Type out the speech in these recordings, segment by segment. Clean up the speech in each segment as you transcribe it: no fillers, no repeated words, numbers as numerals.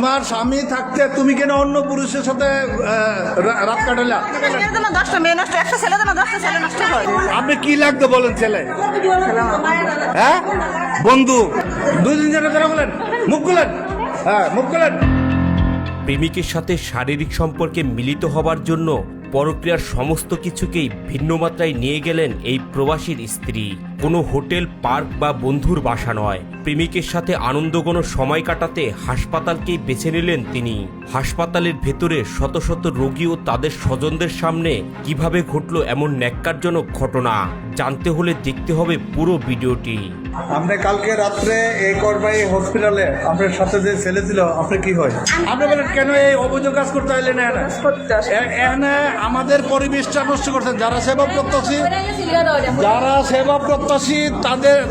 তোমার স্বামী থাকতে তুমি কেন অন্য পুরুষের সাথে রাত কাটালা? আপনি কি লাগতো বলেন ছেলে? হ্যাঁ বন্ধু, 2 দিন ধরে বলেন, মুখ খুলেন, হ্যাঁ মুখ খুলেন। প্রেমিকের সাথে শারীরিক সম্পর্কে মিলিত হবার জন্য পরক্রিয়ার সমস্ত কিছুকেই ভিন্ন মাত্রায় নিয়ে গেলেন এই প্রবাসীর স্ত্রী। কোনো হোটেল, পার্ক বা বন্ধুর বাসা নয়, প্রেমিকের সাথে আনন্দঘন সময় কাটাতে হাসপাতালকেই বেছে নিলেন তিনি। হাসপাতালের ভেতরে শত শত রোগী ও তাদের স্বজনদের সামনে কিভাবে ঘটল এমন ন্যাক্কারজনক ঘটনা, জানতে হলে দেখতে হবে পুরো ভিডিওটি। আপনি কালকে রাত্রে এই করবাই হসপিটালে আপনার সাথে যে ছেলে ছিল, আপনার কি হয়? আপনি বলেন কেন এই অবৈধ কাজ করতে হইলেন? এখানে আমাদের পরিবেশটা নষ্ট করছেন। যারা সেবা প্রত্যাশী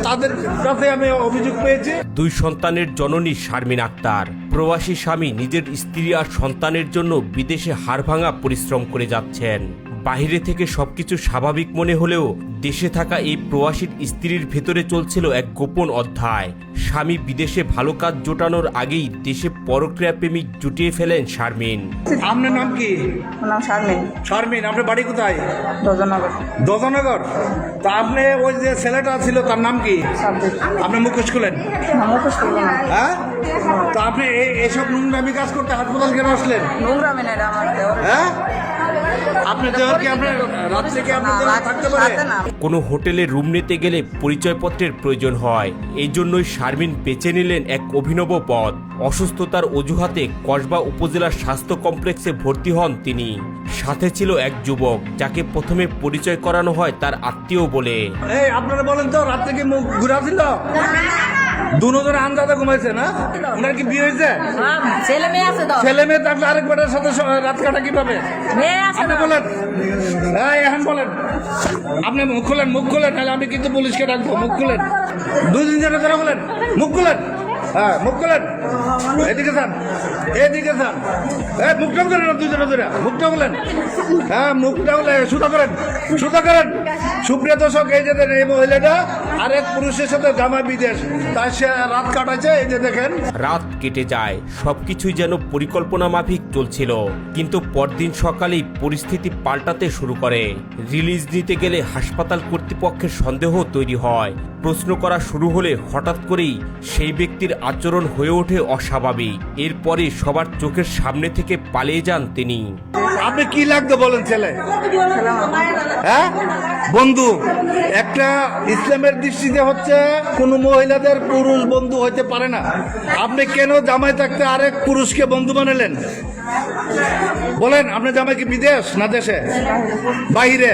তাদের কাছে আমি অভিযোগ পেয়েছি। 2 সন্তানের জননী শারমিন আক্তার। প্রবাসী স্বামী নিজের স্ত্রী আর সন্তানের জন্য বিদেশে হাড়ভাঙা পরিশ্রম করে যাচ্ছেন। বাইরে থেকে সবকিছু স্বাভাবিক মনে হলেও দেশে থাকা এই প্রবাসীর স্ত্রীর ভেতরে চলছিল এক গোপন অধ্যায়। স্বামী বিদেশে ভালো কাজ জোটানোর আগেই দেশে পরক্রিয়া প্রেমিক জুটিয়ে ফেলেন শারমিন। আপনার নাম কি? শারমিন, আপনার বাড়ি কোথায়? দজনগর। তা আপনি ওই যে ছেলেটা ছিল তার নাম কি? আপনি মুখোশ খুলেন? হ্যাঁ, তা আপনি এইসব নোংরামি কাজ করতে হাসপাতাল কেন আসলেন? হ্যাঁ, আপনি দেওয়ার কি আপনার রাত থেকে আপনার থাকতে পারে? কোনো হোটেলে রুম নিতে গেলে পরিচয়পত্রের প্রয়োজন হয়। এই জন্যই শারমিন বেছে নিলেন এক অভিনব পথ। অসুস্থতার অজুহাতে কসবা উপজেলার স্বাস্থ্য কমপ্লেক্সে ভর্তি হন তিনি। সাথে ছিল এক যুবক, যাকে প্রথমে পরিচয় করানো হয় তার আত্মীয় বলে। এই আপনারা বলেন তো, রাত থেকে মুখ ঘুরা ছিল? দুজনে আন্দাজে ঘুমাইছে না? ওনার কি বিয়ে হয়েছে? ছেলে মেয়ে থাকলে আরেক বেটার সাথে রাত কাটা কিভাবে? আপনি বলেন, এখন বলেন, আপনি মুখ খোলেন, নাহলে আমি কিন্তু পুলিশকে ডাকবো। মুখ খুলেন, 2 দিন ধরে বলেন, মুখ খুলেন, হ্যাঁ মুখ খুলেন, এদিকে যান, মুখটা করেন না, 2 জনে ধরে মুখটা বলেন, হ্যাঁ মুখটা বলে সুতা করেন। সুপ্রিয় দর্শক, এই যে এই মহিলাটা আরেক পুরুষের সাথে জামাই বিদেশ, তাই সে রাত কাটাইছে। এই যে দেখেন, রাত কেটে যায়, সবকিছুই যেন পরিকল্পনা মাফিক চলছিল। কিন্তু পরদিন সকালেই পরিস্থিতি পাল্টাতে শুরু করে। রিলিজ নিতে গেলে হাসপাতাল কর্তৃপক্ষের সন্দেহ তৈরি হয়। প্রশ্ন করা শুরু হলে হঠাৎ করেই সেই ব্যক্তির আচরণ হয়ে ওঠে অস্বাভাবিক। এরপরে সবার চোখের সামনে থেকে পালিয়ে যান তিনি। আপনি কি লাগতো বলেন ছেলে? হ্যাঁ বন্ধু, একটা ইসলামের দৃষ্টিতে হচ্ছে কোনো মহিলাদের পুরুষ বন্ধু হইতে পারে না। আপনি কেন জামাই থাকতে আরেক পুরুষকে বন্ধু বানালেন? বলেন, আপনার জামাই কি বিদেশ না দেশে? বাইরে।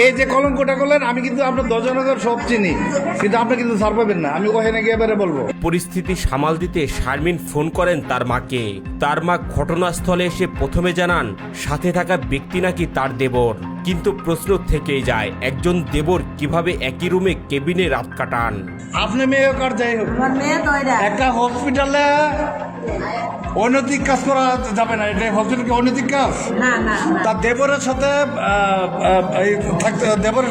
এই যে কলঙ্কটা করলেন, আমি কিন্তু আপনার দজনগর সব চিনি, কিন্তু আপনি কিন্তু ছাড় পাবেন না। আমি ওখানে গিয়ে এবারে বলবো। পরিস্থিতি সামাল দিতে শারমিন ফোন করেন তার মাকে। তার মা ঘটনাস্থলে এসে প্রথমে জানান সাথে থাকা ব্যক্তি নাকি তার দেবর। কিন্তু প্রশ্ন থেকেই যায়, একজন দেবর কিভাবে একই রুমে কেবিনে রাত কাটান? আপনি মেয়ে কার যাই হোক, একটা হসপিটালে অনৈতিক কাজ করা যাবে না। এটা হসপিটাল কি অনৈতিক কাজ? তার দেবরের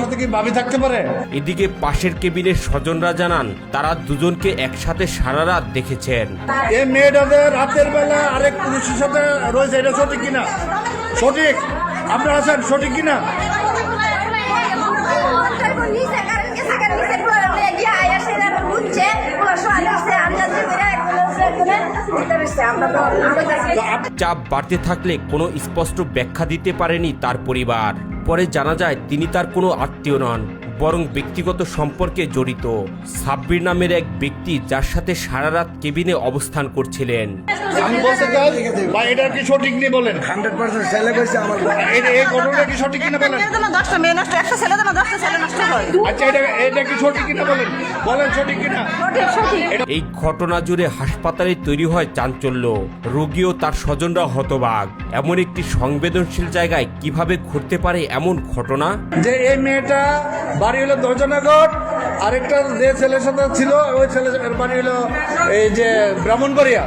সাথে কি ভাবি থাকতে পারে? এদিকে পাশের কেবিনের স্বজনরা জানান তারা দুজনকে একসাথে সারা রাত দেখেছেন। এই মেয়েটাদের রাতের বেলা আরেক পুরুষের সাথে রয়েছে, এটা সঠিক কিনা? সঠিক আপনারা আছেন, সঠিক কিনা? চাপ বাড়তে থাকলে কোনো স্পষ্ট ব্যাখ্যা দিতে পারেনি তার পরিবার। পরে জানা যায় তিনি তার কোনো আত্মীয় নন, বরং ব্যক্তিগত সম্পর্কে জড়িত সাব্বির নামের এক ব্যক্তি, যার সাথে সারা রাত কেবিনে অবস্থান করছিলেন। আমি বলতে চাই, বা এটা কি সঠিক নেই বলেন? 100% ছেলে কইছে আমার। এই ঘটনাটা কি সঠিক কিনা বলেন? আচ্ছা, এটা কি সঠিক কিনা বলেন? সঠিক কিনা? এই ঘটনা জুড়ে হাসপাতালে তৈরি হয় চাঞ্চল্য। রোগী ও তার স্বজনরা হতবাক। এমন একটি সংবেদনশীল জায়গায় কিভাবে ঘটতে পারে এমন ঘটনা? যে এই মেয়েটা বাড়ি হলো দজনগর, আরেকটা যে ছেলের সাথে ছিল ওই ছেলের বাড়ি হলো এই যে ব্রাহ্মণবাড়িয়া।